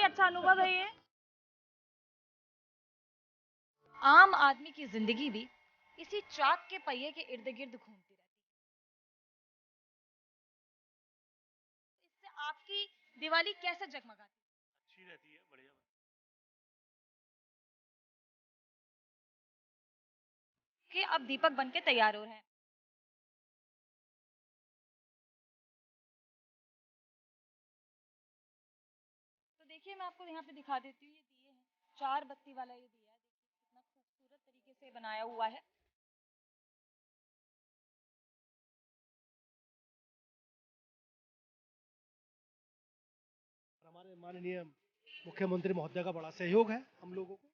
अच्छा अनुभव है ये। आम आदमी की जिंदगी भी इसी चाक के पहिए के इर्द गिर्द घूमती रहती है। इससे आपकी दिवाली कैसे जगमगाती अच्छी रहती है, बढ़िया। है कि अब दीपक बन के तैयार हो रहे हैं। तो देखिए मैं आपको यहाँ पे दिखा देती हूँ, ये दिए हैं, 4 बत्ती वाला ये दिया है। देखिए कितना खूबसूरत तरीके से बनाया हुआ है। हमारे माननीय मुख्यमंत्री महोदय का बड़ा सहयोग है हम लोगों को।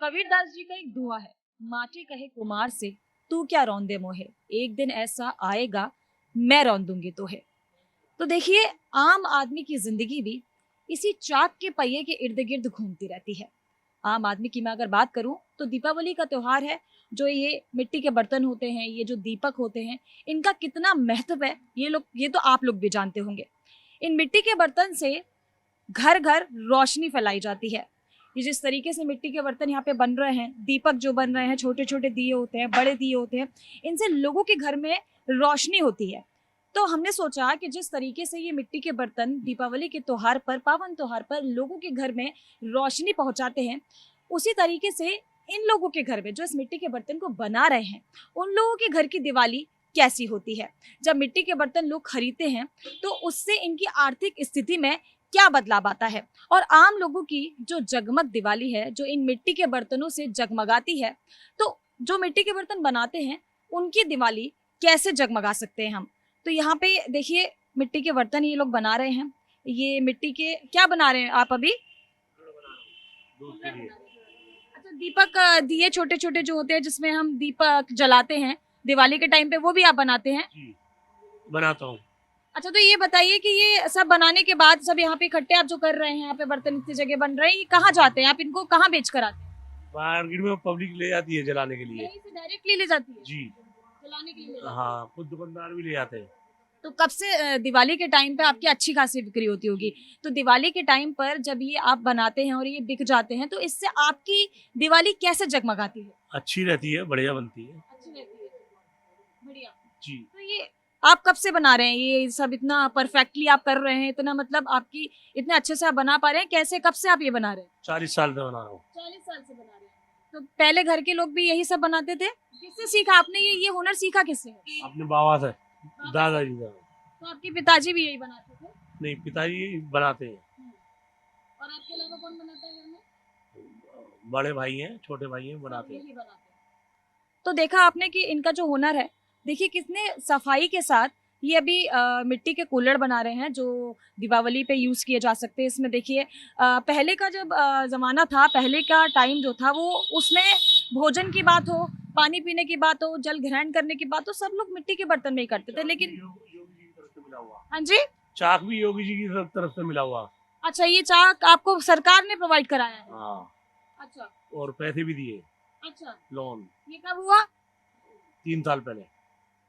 कबीरदास जी का एक दुआ है, माटी कहे कुमार से, तू क्या रौंदे मोहे, एक दिन ऐसा आएगा मैं रौंदूंगी तो है। तो देखिए आम आदमी की जिंदगी भी इसी चाक के पहिए के इर्द गिर्द घूमती रहती है। आम आदमी की मैं अगर बात करूं तो दीपावली का त्योहार है, जो ये मिट्टी के बर्तन होते हैं, ये जो दीपक होते हैं, इनका कितना महत्व है ये तो आप लोग भी जानते होंगे। इन मिट्टी के बर्तन से घर घर रोशनी फैलाई जाती है। ये जिस तरीके से मिट्टी के बर्तन यहाँ पे बन रहे हैं, दीपक जो बन रहे हैं, छोटे छोटे दिए होते हैं, बड़े दिए होते हैं, इनसे लोगों के घर में रोशनी होती है। तो हमने सोचा कि जिस तरीके से ये मिट्टी के बर्तन दीपावली के त्योहार पर, पावन त्योहार पर लोगों के घर में रोशनी पहुंचाते हैं, उसी तरीके से इन लोगों के घर में जो इस मिट्टी के बर्तन को बना रहे हैं, उन लोगों के घर की दिवाली कैसी होती है। जब मिट्टी के बर्तन लोग खरीदते हैं तो उससे इनकी आर्थिक स्थिति में क्या बदलाव आता है, और आम लोगों की जो जगमग दिवाली है, जो इन मिट्टी के बर्तनों से जगमगाती है, तो जो मिट्टी के बर्तन बनाते हैं उनकी दिवाली कैसे जगमगा सकते हैं हम। तो यहाँ पे देखिए मिट्टी के बर्तन ये लोग बना रहे हैं। ये मिट्टी के क्या बना रहे हैं आप अभी? दूध के लिए। अच्छा, दीपक दिए छोटे छोटे जो होते हैं जिसमें हम दीपक जलाते हैं दिवाली के टाइम पे, वो भी आप बनाते हैं? जी, बनाता हूँ। अच्छा, तो ये बताइए कि ये सब बनाने के बाद सब यहाँ पे इकट्ठे आप जो कर रहे हैं, यहाँ पे बर्तन इतनी जगह बन रहे हैं, ये कहाँ जाते हैं, आप इनको कहाँ बेच कर आते हैं? मार्केट में पब्लिक ले जाती है जलाने के लिए। यहीं से डायरेक्टली ले जाती है जी। जलाने के लिए ले जाती है। हाँ, खुद दुकानदार भी ले जाते हैं। तो कब से दिवाली के टाइम पे आपकी अच्छी खासी बिक्री होती होगी। तो दिवाली के टाइम पर जब ये आप बनाते हैं और ये बिक जाते हैं, तो इससे आपकी दिवाली कैसे जगमगाती है? अच्छी रहती है, बढ़िया बनती है। अच्छी रहती है, बढ़िया। जी। तो ये आप कब से बना रहे हैं, ये सब इतना परफेक्टली आप कर रहे हैं, इतना मतलब आपकी इतने अच्छे से आप बना पा रहे हैं, कैसे कब से आप ये बना रहे हैं? 40 साल से बना रहा हूँ। 40 साल से बना रहे हैं। तो पहले घर के लोग भी यही सब बनाते थे? किससे सीखा आपने, ये हुनर सीखा किससे है? अपने बाबा से, दादाजी से। तो आपके पिताजी भी यही बनाते थे? नहीं, पिताजी बनाते हैं। और आपके अलावा कौन बनाता है घर में? बड़े भाई हैं, छोटे भाई हैं, बनाते हैं। यही बनाते हैं। तो देखा आपने कि इनका जो हुनर है, देखिए कितने सफाई के साथ ये अभी मिट्टी के कुल्हड़ बना रहे हैं जो दीपावली पे यूज किए जा सकते हैं। इसमें देखिए पहले का जब जमाना था, पहले का टाइम जो था, वो उसमें भोजन की बात हो, पानी पीने की बात हो, जल ग्रहण करने की बात हो, सब लोग मिट्टी के बर्तन में ही करते थे। लेकिन योगी जी की तरफ से मिला हुआ हाँ जी, चाक भी योगी जी की तरफ से मिला हुआ। अच्छा, ये चाक आपको सरकार ने प्रोवाइड कराया है? हाँ, अच्छा और पैसे भी दिए, अच्छा, लोन, ये कब हुआ? 3 साल पहले।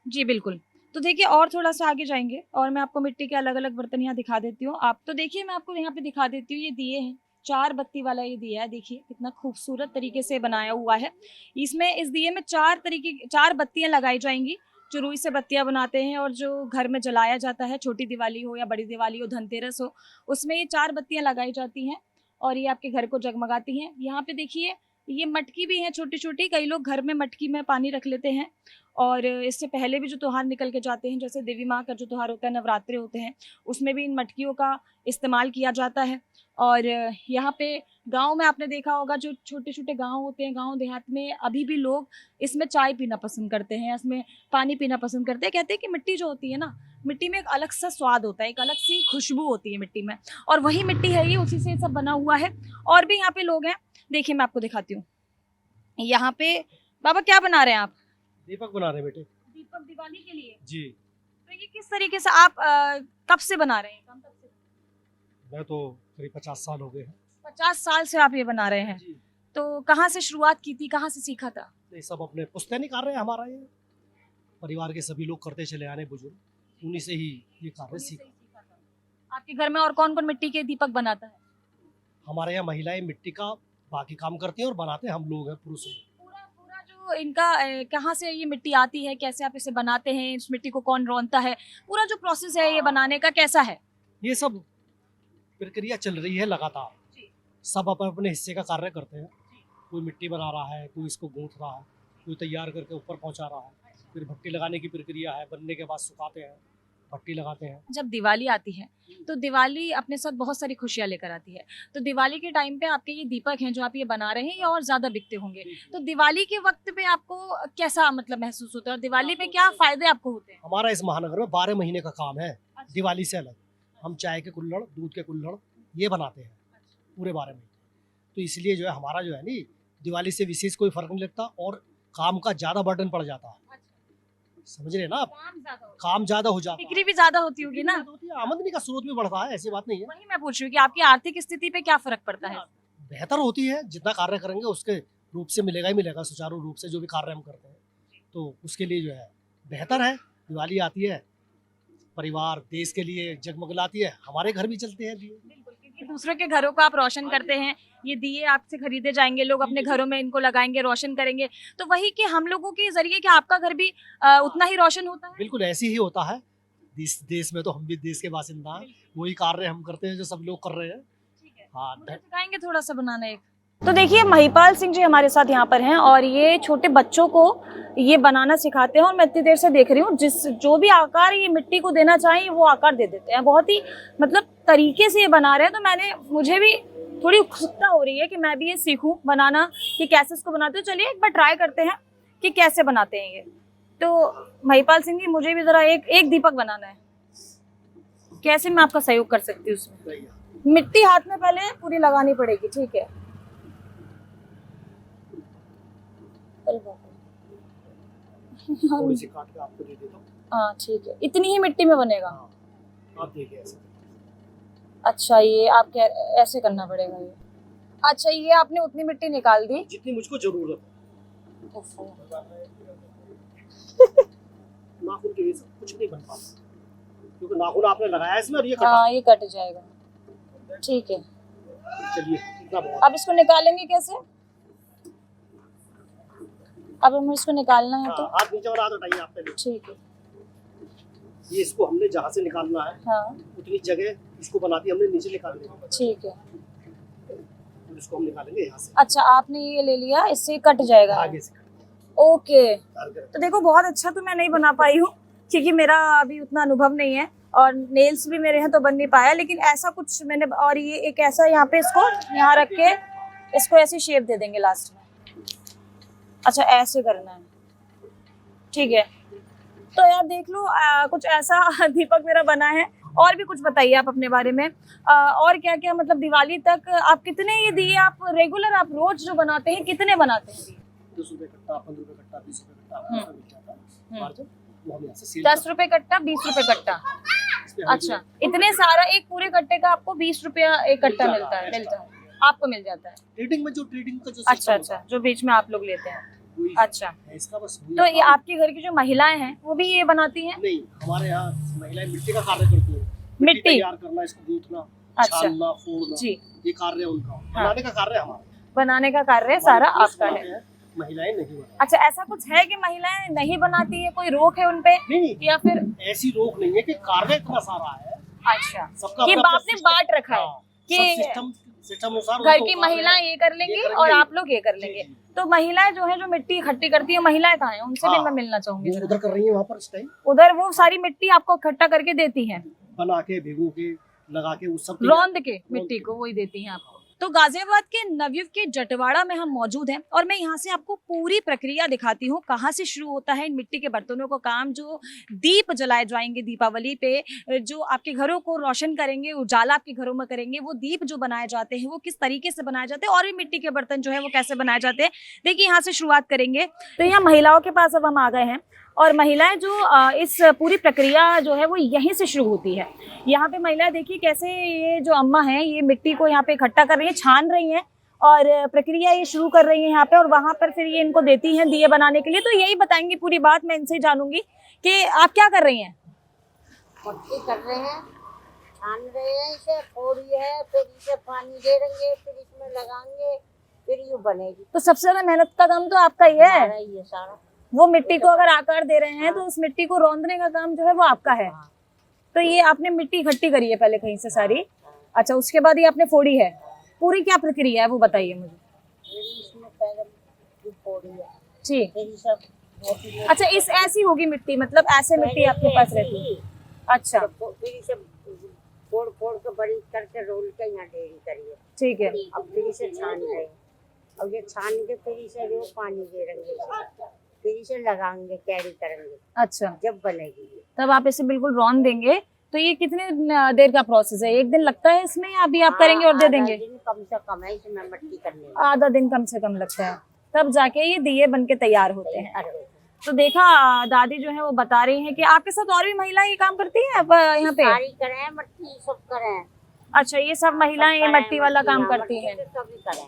जी बिल्कुल। तो देखिए और थोड़ा-सा आगे जाएँगे और मैं आपको मिट्टी के अलग-अलग बर्तन यहाँ दिखा देती हूँ। आप तो देखिए मैं आपको यहाँ पे दिखा देती हूँ, ये दिए हैं, 4 बत्ती वाला ये दिया है, देखिए कितना खूबसूरत तरीके से बनाया हुआ है। इसमें इस दिए में 4 बत्तियाँ लगाई जाएँगी, जो रुई से बत्तियाँ बनाते हैं और जो घर में जलाया जाता है, छोटी दिवाली हो या बड़ी दिवाली हो, धनतेरस हो, उसमें ये 4 बत्तियाँ लगाई जाती हैं और ये आपके घर को जगमगाती हैं। यहाँ पे देखिए ये मटकी भी है छोटी-छोटी, कई लोग घर में मटकी में पानी रख लेते हैं और इससे पहले भी जो त्योहार निकल के जाते हैं, जैसे देवी माँ का जो त्योहार होता है, नवरात्रे होते हैं, उसमें भी इन मटकियों का इस्तेमाल किया जाता है। और यहाँ पे गाँव में आपने देखा होगा, जो छोटे-छोटे गाँव होते हैं, गाँव देहात में अभी भी लोग इसमें चाय पीना पसंद करते हैं, इसमें पानी पीना पसंद करते हैं। कहते हैं कि मिट्टी जो होती है ना, मिट्टी में एक अलग सा स्वाद होता है, एक अलग सी खुशबू होती है मिट्टी में, और वही मिट्टी है ये, उसी से सब बना हुआ है। और भी यहाँ पे लोग हैं, देखिए मैं आपको दिखाती हूँ। यहाँ पे बाबा क्या बना रहे हैं आप? दीपक बना रहे बेटे। दीपक दिवाली के लिए? जी। तो ये किस तरीके से आप कब से बना रहे हैं? कब तक से? मैं तो करीब 50 साल हो गए हैं। 50 साल से आप ये बना रहे हैं। जी। तो कहाँ से शुरुआत की थी, कहाँ से सीखा था? ये सब अपने पुश्तैनी कार्य है हमारा ये। परिवार के सभी लोग करते चले आने बुजुर्ग, उन्हीं से ही ये कार्य सीखा। आपके घर में और कौन कौन मिट्टी के दीपक बनाता है? हमारे यहाँ महिलाएं मिट्टी का बाकी काम करती हैं और बनाते हैं हम लोग हैं, पुरुष हैं। पूरा पूरा जो इनका कहाँ से ये मिट्टी आती है, कैसे आप इसे बनाते हैं, इस मिट्टी को कौन रौंदता है, पूरा जो प्रोसेस है ये बनाने का कैसा है? ये सब प्रक्रिया चल रही है लगातार, जी। सब अपने अपने हिस्से का कार्य करते हैं। कोई मिट्टी बना रहा है, कोई इसको गूंथ रहा है, कोई तैयार करके ऊपर पहुंचा रहा है, फिर भट्टी लगाने की प्रक्रिया है, बनने के बाद सुखाते हैं, भट्टी लगाते हैं। जब दिवाली आती है तो दिवाली अपने साथ बहुत सारी खुशियां लेकर आती है, तो दिवाली के टाइम पे आपके ये दीपक हैं जो आप ये बना रहे हैं ये और ज्यादा बिकते होंगे, तो दिवाली के वक्त पे आपको कैसा मतलब महसूस होता है और दिवाली पे क्या फायदे आपको होते हैं? हमारा इस महानगर में 12 महीने का काम है, दिवाली से अलग। हम चाय के कुल्हड़, दूध के कुल्हड़ ये बनाते हैं पूरे 12 महीने, तो इसलिए जो है हमारा जो है नी दिवाली से विशेष कोई फर्क नहीं लगता और काम का ज्यादा बर्डन पड़ जाता है। समझ रहे हैं ना आप, काम ज्यादा हो जाता है, बिक्री भी ज्यादा होती होगी ना, आमदनी का स्रोत भी बढ़ता है, ऐसी बात नहीं है। वही मैं पूछ रही हूँ कि आपकी आर्थिक स्थिति पे क्या फर्क पड़ता है? बेहतर होती है, जितना कार्य करेंगे उसके रूप से मिलेगा ही मिलेगा, सुचारू रूप से जो भी कार्य हम करते हैं, तो उसके लिए जो है बेहतर है। दिवाली आती है, परिवार देश के लिए जगमगलाती है, हमारे घर भी चलते हैं दिए। बिल्कुल, क्योंकि दूसरों के घरों को आप रोशन करते हैं, ये दिए आपसे खरीदे जाएंगे, लोग अपने घरों में इनको लगाएंगे, रोशन करेंगे, तो वही कि हम लोगों के जरिए कि आपका घर भी उतना ही रोशन होता है। बिल्कुल ऐसे ही होता है, देश में तो हम भी देश के बासिंदा हैं, वही कार्य हम करते हैं जो सब लोग कर रहे हैं। हाँ, मुझे सिखाएंगे थोड़ा सा बनाना एक? तो देखिए महिपाल सिंह जी हमारे साथ यहाँ पर हैं और ये छोटे बच्चों को ये बनाना सिखाते हैं और मैं इतनी देर से देख रही हूँ जो भी आकार ये मिट्टी को देना चाहिए वो आकार दे देते हैं, बहुत ही मतलब तरीके से ये बना रहे हैं। तो मुझे भी थोड़ी उत्सुकता हो रही है कि मैं भी ये सीखूं बनाना कि कैसे इसको बनाते हैं। चलिए एक बार ट्राई करते हैं कि कैसे बनाते हैं ये। तो महिपाल सिंह जी मुझे भी जरा एक दीपक बनाना है, कैसे मैं आपका सहयोग कर सकती हूँ उसमें? मिट्टी हाथ में पहले पूरी लगानी पड़ेगी, ठीक है? थोड़ी सी काट के आपको दे देता हूँ। हाँ ठीक है, इतनी ही मिट्टी में बनेगा? हाँ, आप देखिए ऐसे। अच्छा ये आप ऐसे करना पड़ेगा ये। अच्छा ये आपने उतनी मिट्टी निकाल दी जितनी मुझको जरूरत है। नाखून के लिए कुछ नहीं बन पाता क्योंकि नाखून आपने लगाया है इसमें और ये कटा। हाँ ये कट जाएगा, ठीक है। चलिए इतना बहुत। अब इसको निकालेंगे कैसे? अब हमें इसको निकालना है तो हाथ नीचे और हाथ उठाइए आप पहले। ठीक है। ये इसको हमने जहाँ से निकालना है हाँ उतनी जगह इसको बनाती हमने नीचे निकालनी है। ठीक है, और इसको हम निकालेंगे यहाँ से। अच्छा आपने ये ले लिया, इससे कट जाएगा आगे से ओके। तो देखो बहुत अच्छा तो मैं नहीं बना पाई हूँ क्योंकि मेरा अभी उतना अनुभव नहीं है और नेल्स भी मेरे हैं तो बन नहीं पाया, लेकिन ऐसा कुछ मैंने। और ये एक ऐसा यहाँ पे इसको यहाँ रख के इसको ऐसी शेप दे देंगे लास्ट में। अच्छा ऐसे करना है, ठीक है। तो यार देख लो कुछ ऐसा दीपक मेरा बना है। और भी कुछ बताइए आप अपने बारे में, और क्या क्या मतलब दिवाली तक आप कितने ये दिए आप रेगुलर आप रोज जो बनाते हैं कितने बनाते हैं? 10 रुपए कट्टा, 15 रुपए कट्टा, 20 रुपए कट्टा मिल जाता है मार्जिन, वो हम यहाँ से सेल 10 रुपए कट्टा, 20 रुपए कट्टा। अच्छा इतने सारा एक पूरे कट्टे का आपको 20 रुपया एक कट्टा मिलता है आपको मिल जाता है ट्रेडिंग में, जो ट्रेडिंग का जो अच्छा अच्छा जो बीच में आप लोग लेते हैं। अच्छा इसका बस तो ये आपके घर की जो महिलाएं हैं वो भी ये बनाती हैं? नहीं, हमारे यहाँ महिलाएं मिट्टी का कार्य करती हैं। मिट्टी तैयार करना, इसको गूंथना, अच्छा छानना, फोड़ना, जी ये कार्य है उनका। बनाने का कार्य हमारा, बनाने का कार्य सारा आपका है। महिलाएं नहीं बनाती। अच्छा ऐसा कुछ है कि महिलाएं नहीं बनाती है, कोई रोक है उनपे? नहीं, या फिर ऐसी रोक नहीं है कि कार्य इतना सारा है। अच्छा सबका कि अपना आपने बांट रखा है कि सिस्टम अनुसार घर की महिलाएं ये कर लेंगी और आप लोग ये कर लेंगे। तो महिलाएं जो है जो मिट्टी इकट्ठी करती है, महिलाएं कहाँ हैं? उनसे भी मैं मिलना चाहूंगी। उधर कर रही है वहाँ पर इस टाइम, उधर वो सारी मिट्टी आपको इकट्ठा करके देती हैं, बना के, भिगो के, लगा के, वो सब रौंद के मिट्टी को वही देती हैं आपको। तो गाजियाबाद के नवयुग के जटवाड़ा में हम मौजूद हैं और मैं यहाँ से आपको पूरी प्रक्रिया दिखाती हूँ, कहाँ से शुरू होता है इन मिट्टी के बर्तनों का काम। जो दीप जलाए जाएंगे दीपावली पे, जो आपके घरों को रोशन करेंगे, उजाला आपके घरों में करेंगे, वो दीप जो बनाए जाते हैं वो किस तरीके से बनाए जाते हैं और भी मिट्टी के बर्तन जो है वो कैसे बनाए जाते हैं, देखिए यहाँ से शुरुआत करेंगे। तो यहाँ महिलाओं के पास अब हम आ गए हैं और महिलाएं जो इस पूरी प्रक्रिया जो है वो यहीं से शुरू होती है। यहाँ पे महिलाएं देखिए कैसे ये जो अम्मा हैं ये मिट्टी को यहाँ पे इकट्ठा कर रही हैं, छान रही हैं और प्रक्रिया ये शुरू कर रही है यहाँ पे, और वहां पर फिर ये इनको देती हैं दिए बनाने के लिए। तो यही बताएंगी पूरी बात, मैं इनसे जानूंगी कि आप क्या कर रही हैं। मट्टी कर रहे हैं, छान रहे हैं, इसे फोड़ी है, फिर इसे पानी दे देंगे, फिर इसमें लगाएंगे, फिर ये बनेगी। तो सबसे ज्यादा मेहनत का काम तो आपका ही है। हमारा ही है सारा। वो मिट्टी को अगर आकार दे रहे हैं तो उस मिट्टी को रौंदने का काम जो है वो आपका है। तो ये आपने मिट्टी इकट्ठी करी है पहले कहीं से सारी, अच्छा, उसके बाद ये आपने फोड़ी है। पूरी क्या प्रक्रिया है वो बताइए मुझे। फिर इसमें पहले ये फोड़ी है, ठीक, फिर ये सब मोटी अच्छा, इस ऐसी होगी मिट्टी, मतलब ऐसे मिट्टी आपके पास रहती है। अच्छा, फिर इसे फोड़ फोड़ के बड़ी करके रोल के यहाँ डेरी करिए। ठीक है। अब फिर इसे छान रहे हैं, अब ये छान के फिर इसे जो पानी दे देंगे, फिर इसे लगाएंगे, कैरी करेंगे, अच्छा, जब बनेगी ये। तब आप इसे बिल्कुल रौंद देंगे। तो ये कितने देर का प्रोसेस है, एक दिन लगता है इसमें या अभी आप करेंगे और दे आधा देंगे। दिन कम से कम है इसमें मट्टी करने में। आधा दिन कम से कम लगता है, तब जाके ये दिए बन के तैयार होते हैं। अरे तो देखा, दादी जो है वो बता रही हैं कि आपके साथ और भी महिलाएं ये काम करती हैं यहाँ पे। सारी करें, मट्टी सब करें। अच्छा, ये सब महिलाएं ये मट्टी वाला काम करती हैं। सभी करें,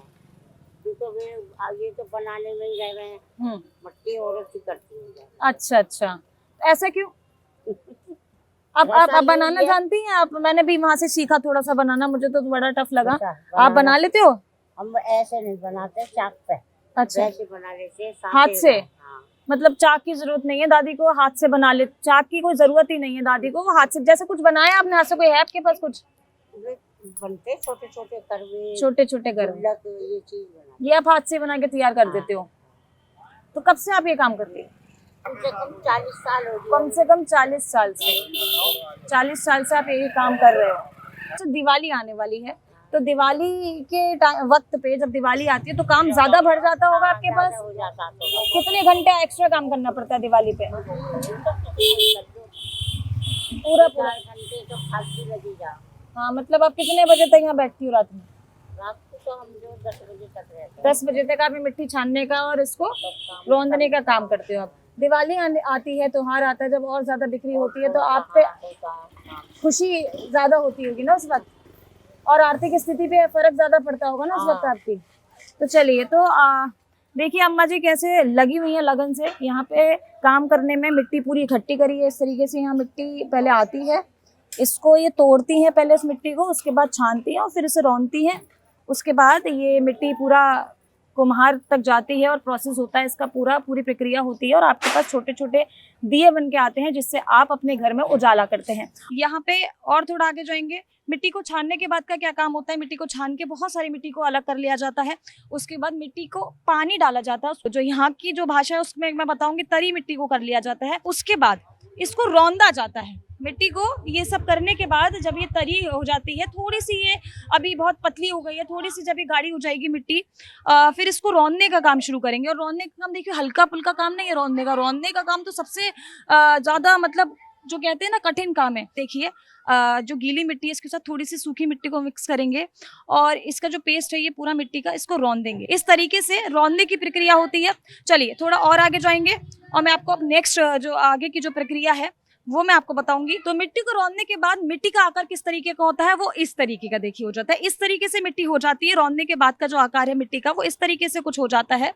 क्योंकि वे आगे तो बनाने में ही रह रहे हैं, मट्टी औरत ही करती है। अच्छा अच्छा, ऐसा क्यों। आप बनाना जानती हैं आप। मैंने भी वहां से सीखा थोड़ा सा बनाना, मुझे तो बड़ा टफ लगा। आप बना लेते हो। हम ऐसे नहीं बनाते चाक पे, अच्छा, वैसे बना लेते हैं, हाथ से। हाँ। मतलब चाक की जरूरत नहीं है दादी को, हाथ से बना ले। चाक की कोई जरूरत ही नहीं है दादी को, वो हाथ से। जैसे कुछ बनाया आपने हाथ से, कोई है आपके पास कुछ। वे बनते छोटे छोटे करवे, छोटे छोटे कर, गुल्लक, ये चीज बना ये आप हाथ से बना के तैयार कर देते हो। तो कब से आप ये काम करती हैं। कम से कम 40 साल हो गए। कम से कम 40 साल से। 40 साल से आप यही काम कर रहे हो। तो दिवाली आने वाली है, तो दिवाली के वक्त पे जब दिवाली आती है तो काम ज्यादा बढ़ जाता होगा आपके पास। हो जाता तो कितने घंटे एक्स्ट्रा काम करना पड़ता है दिवाली पे। पूरा पूरा 4 घंटे तो फालतू लगेगा। हाँ, मतलब आप कितने बजे तक यहाँ बैठती हो रात में। रात को तो हम जो 10 बजे तक रहते हैं। 10 बजे तक आप ये मिट्टी छानने का और इसको रौंदने का काम करते हो आप। दिवाली आती है, त्योहार आता है, जब और ज्यादा बिक्री होती है तो आप पे खुशी ज्यादा होती होगी ना उस वक्त, और आर्थिक स्थिति पे फर्क ज्यादा पड़ता होगा ना उस वक्त आपकी। तो चलिए, तो देखिए अम्मा जी कैसे लगी हुई है लगन से यहाँ पे काम करने में। मिट्टी पूरी इकट्ठी करी है इस तरीके से। यहाँ मिट्टी पहले आती है, इसको ये तोड़ती हैं पहले इस मिट्टी को, उसके बाद छानती हैं और फिर इसे रौंदती हैं। उसके बाद ये मिट्टी पूरा कुम्हार तक जाती है और प्रोसेस होता है इसका, पूरी प्रक्रिया होती है, और आपके पास छोटे छोटे दिए बन के आते हैं जिससे आप अपने घर में उजाला करते हैं। यहाँ पे और थोड़ा आगे जाएंगे। मिट्टी को छानने के बाद का क्या काम होता है। मिट्टी को छान के बहुत सारी मिट्टी को अलग कर लिया जाता है। उसके बाद मिट्टी को पानी डाला जाता है, जो यहाँ की जो भाषा है उसमें मैं बताऊंगी, तरी मिट्टी को कर लिया जाता है। उसके बाद इसको रौंदा जाता है मिट्टी को। ये सब करने के बाद जब ये तरी हो जाती है, थोड़ी सी ये अभी बहुत पतली हो गई है, थोड़ी सी जब ये गाढ़ी हो जाएगी मिट्टी, फिर इसको रौंदने का काम शुरू करेंगे। और रौंदने का काम देखिए हल्का फुल्का काम नहीं है रौंदने का काम तो सबसे ज्यादा, मतलब जो कहते हैं ना, कठिन काम है। देखिए जो गीली मिट्टी है इसके साथ थोड़ी सी सूखी मिट्टी को मिक्स करेंगे और इसका जो पेस्ट है ये पूरा मिट्टी का, इसको रौंदेंगे। इस तरीके से रौंदने की प्रक्रिया होती है। चलिए थोड़ा और आगे जाएंगे और मैं आपको अब नेक्स्ट जो आगे की जो प्रक्रिया है वो मैं आपको बताऊंगी। तो मिट्टी को रौंदने के बाद मिट्टी का आकार किस तरीके का होता है, वो इस तरीके का देखिए हो जाता है। इस तरीके से मिट्टी हो जाती है। रौंदने के बाद का जो आकार है मिट्टी का वो इस तरीके से कुछ हो जाता है।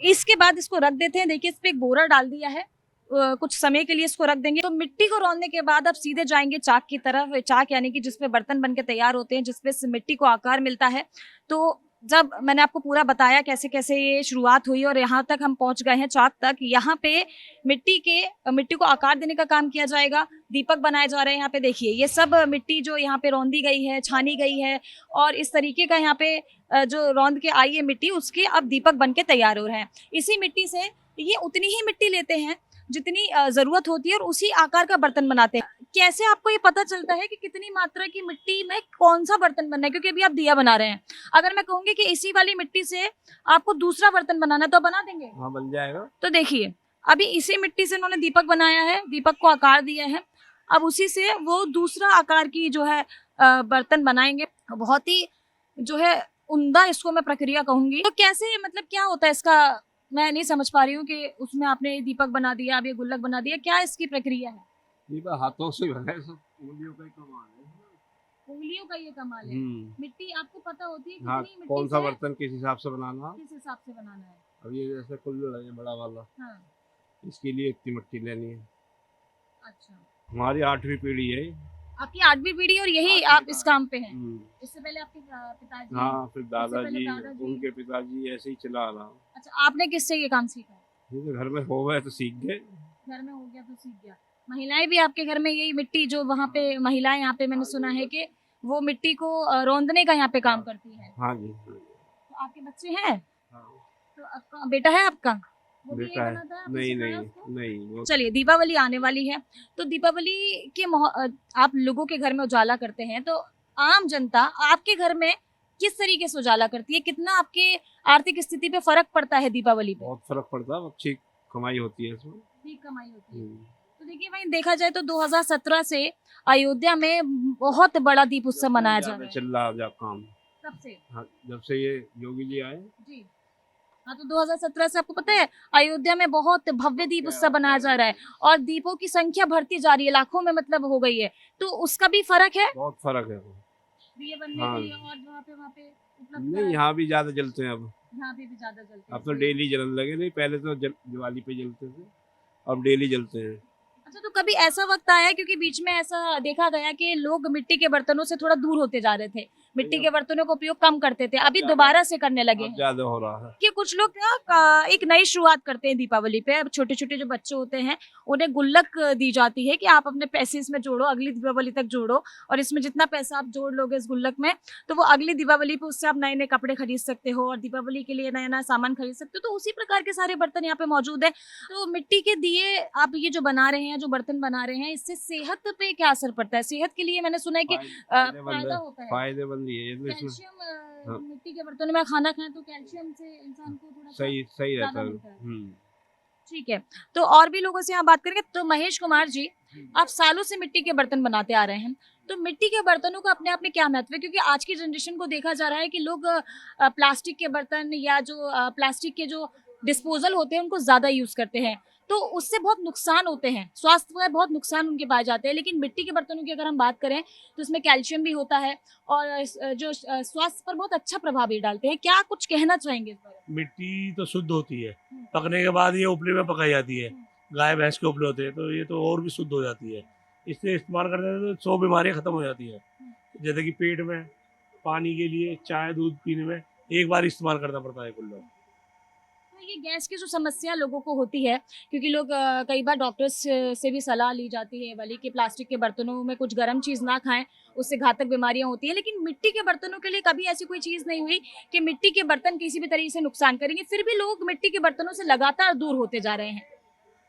इसके बाद इसको रख देते हैं। देखिए इस पे एक बोरा डाल दिया है, कुछ समय के लिए इसको रख देंगे। तो मिट्टी को रौंदने के बाद अब सीधे जाएंगे चाक की तरफ। चाक यानी कि जिसपे बर्तन बन के तैयार होते हैं, जिसपे मिट्टी को आकार मिलता है। तो जब मैंने आपको पूरा बताया कैसे कैसे ये शुरुआत हुई और यहाँ तक हम पहुंच गए हैं चाक तक, यहाँ पे मिट्टी को आकार देने का काम किया जाएगा। दीपक बनाए जा रहे हैं। यहाँ पे देखिए ये सब मिट्टी जो यहाँ पे रौंदी गई है, छानी गई है, और इस तरीके का यहाँ पे जो रौंद के आई है मिट्टी, उसके अब दीपक बन के तैयार हो रहे हैं। इसी मिट्टी से ये उतनी ही मिट्टी लेते हैं जितनी जरूरत होती है और उसी आकार का बर्तन बनाते हैं। कैसे आपको ये पता चलता है कि कितनी मात्रा की मिट्टी में कौन सा बर्तन बनना है, क्योंकि अभी आप दिया बना रहे हैं। अगर मैं कहूंगी कि इसी वाली मिट्टी से आपको दूसरा बर्तन बनाना, तो बना देंगे। हाँ, बन जाएगा। तो देखिए अभी इसी मिट्टी से उन्होंने दीपक बनाया है, दीपक को आकार दिया है। अब उसी से वो दूसरा आकार की जो है बर्तन बनाएंगे। बहुत ही जो है उम्दा इसको मैं प्रक्रिया कहूंगी। तो कैसे, मतलब क्या होता है इसका, मैं नहीं समझ पा रही हूँ कि उसमें आपने दीपक बना दिया, अब ये गुल्लक बना दिया, क्या इसकी प्रक्रिया है। ये हाथों से बना है, सब उंगलियों का ही कमाल है। उंगलियों का ये कमाल है। मिट्टी आपको पता होती है हाँ, कितनी मिट्टी कौन सा से बर्तन किस हिसाब से बनाना। किस हिसाब से बनाना है। अब ये जैसे कुल्हड़ है बड़ा वाला, हाँ, इसके लिए इतनी मिट्टी लेनी है। अच्छा। हमारी 8वीं पीढ़ी है। आपकी 8वीं पीढ़ी और यही 8वीं आप इस काम पे हैं। इससे पहले आपके पिताजी। हाँ, फिर पहले दादाजी, दादाजी। उनके पिताजी, ऐसे ही चला रहा। अच्छा, आपने किससे ये काम सीखा? ये तो घर में हो गए तो सीख गए। घर में हो गया तो सीख गया। महिलाएं भी आपके घर में यही मिट्टी जो वहाँ पे महिलाएं यहाँ पे मैंने सुना है कि वो मिट्टी को रौंदने का यहाँ पे काम करती है। हाँ जी। तो आपके बच्चे हैं? हाँ। तो आपका बेटा है आपका? वो भी यही बेटा है। बनाता है? आपने नहीं सिखाया नहीं उसको? नहीं, वो चलिए, दीपावली आने वाली है तो दीपावली के आप लोगों के घर में उजाला करते हैं, तो आम जनता आपके घर में किस तरीके से उजाला करती है? कितना आपके आर्थिक स्थिति पे फर्क पड़ता है दीपावली पे? बहुत फर्क पड़ता है, अच्छी कमाई होती है इसमें। ठीक कमाई होती है। तो देखिए भाई, देखा जाए तो 2017 से अयोध्या में बहुत बड़ा दीप उत्सव मनाया जा रहा है। चल रहा है काम। कब से? हाँ, जब से ये योगी जी आए। जी हाँ, तो 2017 से आपको पता है अयोध्या में बहुत भव्य दीप उत्सव मनाया जा रहा है और दीपों की संख्या बढ़ती जा रही है, लाखों में मतलब हो गई है। तो उसका भी फर्क है बहुत फर्क है। दिए बनने हाँ। के लिए और वहाँ पे उपलब्ध नहीं, कराया। यहाँ भी ज्यादा जलते हैं अब। यहाँ पे भी ज्यादा जलते हैं। अब तो डेली जलन लगे। नहीं, पहले तो दिवाली पे जलते थे, अब डेली जलते हैं। अच्छा, तो कभी ऐसा वक्त आया, क्योंकि बीच में ऐसा देखा गया कि लोग मिट्टी के बर्तनों से थोड़ा दूर होते जा रहे थे, मिट्टी के बर्तनों का उपयोग कम करते थे, अभी दोबारा से करने लगे अब हैं ज्यादा हो रहा है। कि कुछ लोग ना एक नई शुरुआत करते हैं दीपावली पे। अब छोटे छोटे जो बच्चे होते हैं उन्हें गुल्लक दी जाती है कि आप अपने पैसे इसमें जोड़ो, अगली दीपावली तक जोड़ो, और इसमें जितना पैसा आप जोड़ लोगे इस गुल्लक में तो वो अगली दीपावली पे उससे आप नए नए कपड़े खरीद सकते हो और दीपावली के लिए नया नया सामान खरीद सकते हो। तो उसी प्रकार के सारे बर्तन यहाँ पे मौजूद है। तो मिट्टी के दिए आप ये जो बना रहे हैं, जो बर्तन बना रहे हैं, इससे सेहत पे क्या असर पड़ता है? सेहत के लिए मैंने सुना है कि फायदा होता है, फायदेमंद ही है ये तो। इसमें कैल्शियम। मिट्टी के बर्तनों में खाना खाएं तो कैल्शियम से इंसान को थोड़ा सही सही रहता ज्यादा है। मिलता है। ठीक है, तो और भी लोगों से यहाँ बात करेंगे। तो महेश कुमार जी, आप सालों से मिट्टी के बर्तन बनाते आ रहे हैं, तो मिट्टी के बर्तनों का अपने आप में क्या महत्व है? क्योंकि आज की जनरेशन को देखा जा रहा है कि लोग प्लास्टिक के बर्तन या जो प्लास्टिक के जो डिस्पोजल होते हैं उनको ज्यादा यूज करते हैं, तो उससे बहुत नुकसान होते हैं, स्वास्थ्य में बहुत नुकसान उनके पाए जाते हैं। लेकिन मिट्टी के बर्तनों की अगर हम बात करें तो इसमें कैल्शियम भी होता है और जो स्वास्थ्य पर बहुत अच्छा प्रभाव भी डालते हैं। क्या कुछ कहना चाहेंगे इस बारे में? मिट्टी तो शुद्ध होती है, पकने के बाद ये उपले में पकाई जाती है, गाय भैंस के उपले होते हैं, तो ये तो और भी शुद्ध हो जाती है। इससे इस्तेमाल करते हैं तो 100 बीमारियां खत्म हो जाती है। जैसे कि पेट में, पानी के लिए, चाय दूध पीने में एक बार इस्तेमाल करना पड़ता है कुल्हड़। तो ये गैस की जो समस्या लोगों को होती है, क्योंकि लोग कई बार डॉक्टर्स से भी सलाह ली जाती है वाली कि प्लास्टिक के बर्तनों में कुछ गर्म चीज़ ना खाएं, उससे घातक बीमारियां होती हैं। लेकिन मिट्टी के बर्तनों के लिए कभी ऐसी कोई चीज़ नहीं हुई कि मिट्टी के बर्तन किसी भी तरीके से नुकसान करेंगे, फिर भी लोग मिट्टी के बर्तनों से लगातार दूर होते जा रहे हैं।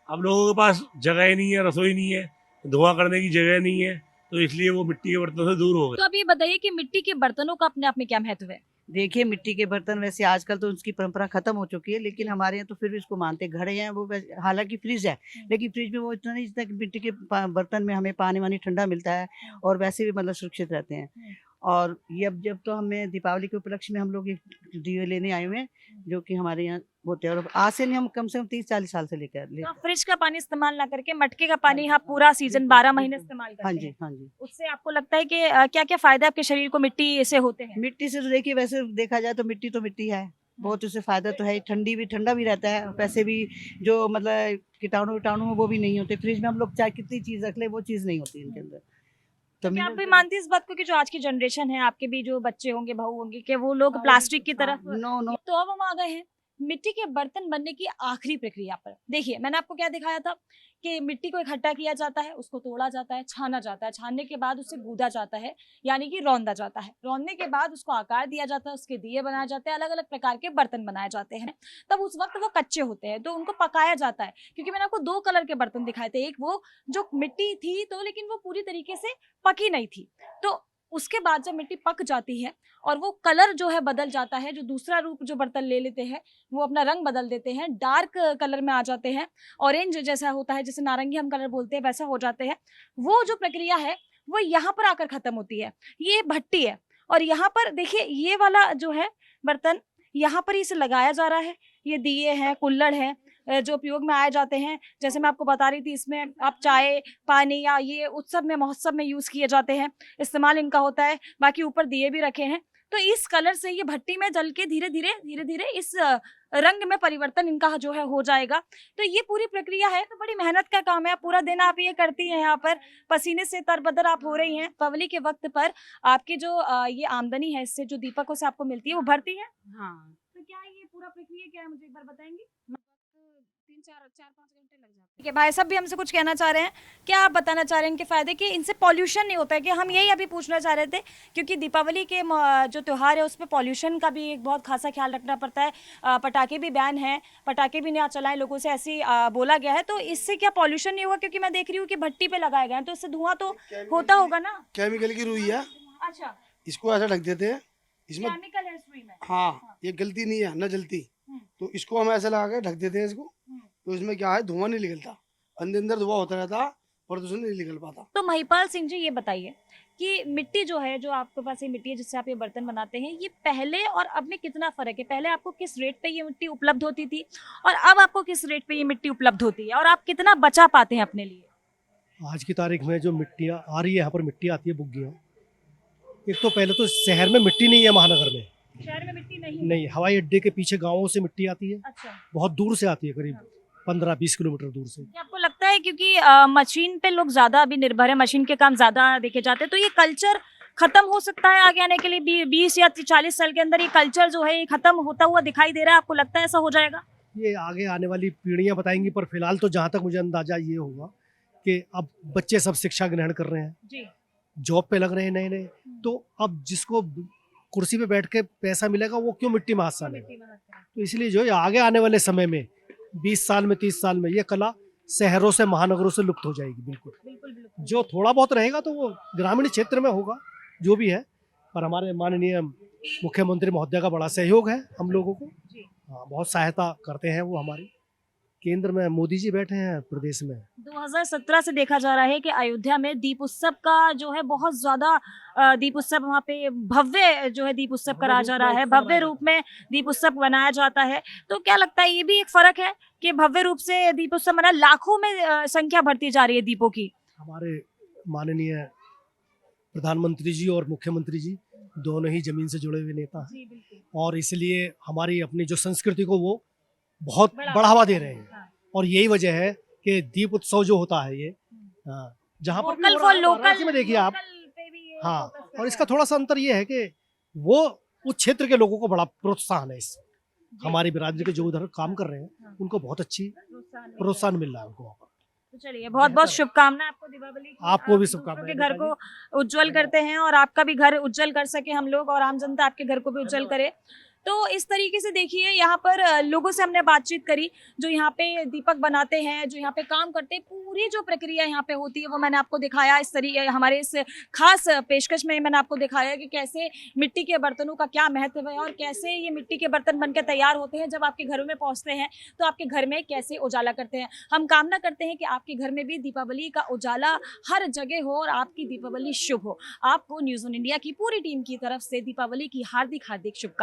अब लोगों के पास जगह ही नहीं है, रसोई नहीं है, धुआं करने की जगह नहीं है, तो इसलिए वो मिट्टी के बर्तनों से दूर हो गए। तो अब ये बताइए कि मिट्टी के बर्तनों का अपने आप में क्या महत्व है? देखिए, मिट्टी के बर्तन वैसे आजकल तो उसकी परंपरा खत्म हो चुकी है, लेकिन हमारे यहाँ तो फिर भी इसको मानते हैं। घड़े हैं वो हालांकि फ्रिज है, लेकिन फ्रिज में वो इतना नहीं जितना कि मिट्टी के बर्तन में हमें पानी वानी ठंडा मिलता है और वैसे भी मतलब सुरक्षित रहते हैं। और ये अब जब तो हमें दीपावली के उपलक्ष्य में हम लोग ये दिए लेने आए हुए हैं, जो कि हमारे यहाँ होते हैं, और आज से नहीं, हम कम से कम 30-40 साल से लेकर तो आप फ्रिज का पानी इस्तेमाल ना करके मटके का पानी आप पूरा सीजन 12 महीने इस्तेमाल करते हाँ हैं। जी, हाँ जी। उससे आपको लगता है कि क्या क्या फायदा आपके शरीर को मिट्टी से होते हैं? मिट्टी से तो देखिए, वैसे देखा जाए तो मिट्टी है, बहुत उससे फायदा तो है। ठंडा भी रहता है, वैसे भी जो मतलब कीटाणु वो भी नहीं होते। फ्रिज में हम लोग चाहे कितनी चीज रख ले, वो चीज नहीं होती इनके अंदर। तो क्या आप भी मानती इस बात को कि जो आज की जनरेशन है, आपके भी जो बच्चे होंगे, बहू होंगे, कि वो लोग प्लास्टिक की तरफ? नो। तो अब हम आ गए हैं मिट्टी के बर्तन बनने की आखिरी प्रक्रिया पर। देखिए, मैंने आपको क्या दिखाया था कि मिट्टी को इकट्ठा किया जाता है, उसको तोड़ा जाता है, छाना जाता है, छानने के बाद उसे गूदा जाता है, यानी कि रौंदा जाता है। रौंदने के बाद उसको आकार दिया जाता है, उसके दिए बनाए जाते हैं, अलग अलग प्रकार के बर्तन बनाए जाते हैं। तब उस वक्त वो कच्चे होते हैं तो उनको पकाया जाता है, क्योंकि मैंने आपको 2 कलर के बर्तन दिखाए थे। एक वो जो मिट्टी थी तो लेकिन वो पूरी तरीके से पकी नहीं थी, तो उसके बाद जब मिट्टी पक जाती है और वो कलर जो है बदल जाता है, जो दूसरा रूप जो बर्तन ले लेते हैं, वो अपना रंग बदल देते हैं, डार्क कलर में आ जाते हैं, ऑरेंज जैसा होता है, जैसे नारंगी हम कलर बोलते हैं, वैसा हो जाते हैं। वो जो प्रक्रिया है वो यहाँ पर आकर खत्म होती है। ये भट्टी है और यहाँ पर देखिए, ये वाला जो है बर्तन, यहाँ पर इसे लगाया जा रहा है। ये दिए हैं, कुल्हड़ है, जो उपयोग में आए जाते हैं, जैसे मैं आपको बता रही थी, इसमें आप चाय, पानी या ये उत्सव में, महोत्सव में यूज़ किए जाते हैं, इस्तेमाल इनका होता है। बाकी ऊपर दिए भी रखे हैं। तो इस कलर से ये भट्टी में जल के धीरे-धीरे इस रंग में परिवर्तन इनका जो है हो जाएगा। तो ये पूरी प्रक्रिया है, तो बड़ी मेहनत का काम है। पूरा दिन आप ये करती हैं यहाँ पर, पसीने से तरबतर आप हो रही हैं। दीपावली के वक़्त पर आपकी जो ये आमदनी है, इससे जो दीपकों से आपको मिलती है, वो भरती है? हाँ, तो क्या ये पूरा प्रक्रिया क्या है, मुझे एक बार बताएंगी? 3-4-5 घंटे लग जाते ठीक है, भाई साहब भी हमसे कुछ कहना चाह रहे हैं। क्या आप बताना चाह रहे हैं इनके फायदे, कि इनसे पॉल्यूशन नहीं होता है? कि हम यही अभी पूछना चाह रहे थे, क्योंकि दीपावली के जो त्योहार है उसमें पॉल्यूशन का भी एक बहुत खासा ख्याल रखना पड़ता है। पटाखे भी बैन है, पटाखे भी ना चलाएं, लोगों से ऐसे ही बोला गया है। तो इससे क्या पॉल्यूशन नहीं होगा? क्योंकि मैं देख रही हूँ कि भट्टी पे लगाए गए हैं, तो इससे धुआं तो होता होगा ना? केमिकल की रुई है, अच्छा, इसको ऐसा ढक देते हैं। इसमें केमिकल है सुई में? हाँ, ये गलती नहीं है, न जलती। तो इसको हम ऐसे लगा के ढक देते हैं इसको। तो इसमें क्या है, धुआं नहीं निकलता, अंदर धुआं होता रहता, प्रदूषण नहीं निकल पाता। तो महिपाल सिंह जी, ये बताइए कि मिट्टी जो है, जो आपके पास ये मिट्टी है जिससे आप ये बर्तन बनाते हैं, ये पहले और अब में कितना फर्क है? पहले आपको किस रेट पे ये मिट्टी उपलब्ध होती थी और अब आपको किस रेट पे ये मिट्टी उपलब्ध होती है, और आप कितना बचा पाते हैं अपने लिए? आज की तारीख में जो मिट्टियाँ आ रही है, यहाँ पर मिट्टी आती है, बुग्गियाँ। एक तो पहले तो शहर में मिट्टी नहीं है, महानगर में शहर में मिट्टी नहीं? नहीं। हवाई अड्डे के पीछे गाँवों से मिट्टी आती है, अच्छा, बहुत दूर से आती है, करीब 15-20 किलोमीटर दूर से। क्या आपको लगता है क्योंकि मशीन पे लोग ज्यादा अभी निर्भर है, मशीन के काम ज्यादा देखे जाते हैं, तो ये कल्चर खत्म हो सकता है आगे आने के लिए? 20 या 40 साल के अंदर ये कल्चर जो है ये खत्म होता हुआ दिखाई दे रहा है, आपको लगता है ऐसा हो जाएगा? ये आगे आने वाली पीढ़ियां बताएंगी, पर फिलहाल तो जहाँ तक मुझे अंदाजा ये होगा कि अब बच्चे सब शिक्षा ग्रहण कर रहे हैं, जी, जॉब पे लग रहे हैं नए नए, तो अब जिसको कुर्सी पे बैठ के पैसा मिलेगा वो क्यों मिट्टी में हाथ सालेगा? तो इसलिए जो है आगे आने वाले समय में 20 साल में, 30 साल में ये कला शहरों से, महानगरों से लुप्त हो जाएगी। बिल्कुल बिल्कुल। जो थोड़ा बहुत रहेगा तो वो ग्रामीण क्षेत्र में होगा, जो भी है। पर हमारे माननीय मुख्यमंत्री महोदय का बड़ा सहयोग है हम लोगों को। जी। हाँ, बहुत सहायता करते हैं वो हमारी। केंद्र में मोदी जी बैठे हैं, प्रदेश में 2017 से देखा जा रहा है कि अयोध्या में दीप उत्सव का जो है बहुत ज्यादा दीप उत्सव, वहाँ पे भव्य जो है दीप उत्सव कराया जा रहा है, भव्य रूप में दीप उत्सव बनाया जाता है। तो क्या लगता है ये भी एक फर्क है कि भव्य रूप से दीप उत्सव मना, लाखों में संख्या बढ़ती जा रही है दीपों की? हमारे माननीय प्रधानमंत्री जी और मुख्यमंत्री जी दोनों ही जमीन से जुड़े हुए नेता हैं, और इसलिए हमारी अपनी जो संस्कृति को वो बहुत बढ़ावा दे रहे हैं। हाँ। और यही वजह है कि दीप उत्सव जो होता है ये, जहाँ पर भी लोकल हो फॉर रहा है, लोकल वाराणसी में देखिए आप। हाँ, और इसका थोड़ा सा अंतर ये है कि वो उस क्षेत्र के लोगों को बड़ा प्रोत्साहन है, इस हमारी बिरादरी के जो उधर काम कर रहे हैं उनको बहुत अच्छी प्रोत्साहन मिल रहा है उनको वहाँ पर। तो चलिए, बहुत बहुत शुभकामनाएं आपको दीपावली की। आपको भी आप शुभकामनाएं। दूसरों के घर को उज्जवल करते हैं और आपका भी घर उज्जवल कर सके हम लोग, और आम जनता आपके घर को भी उज्जवल करे। तो इस तरीके से देखिए, यहाँ पर लोगों से हमने बातचीत करी जो यहाँ पे दीपक बनाते हैं, जो यहाँ पे काम करते हैं, पूरी जो प्रक्रिया यहाँ पे होती है वो मैंने आपको दिखाया। इस तरीके हमारे इस खास पेशकश में मैंने आपको दिखाया कि कैसे मिट्टी के बर्तनों का क्या महत्व है और कैसे ये मिट्टी के बर्तन बनकर तैयार होते हैं। जब आपके घरों में पहुँचते हैं तो आपके घर में कैसे उजाला करते हैं। हम कामना करते हैं कि आपके घर में भी दीपावली का उजाला हर जगह हो और आपकी दीपावली शुभ हो। आपको न्यूज़ ऑन इंडिया की पूरी टीम की तरफ से दीपावली की हार्दिक हार्दिक शुभकामनाएं।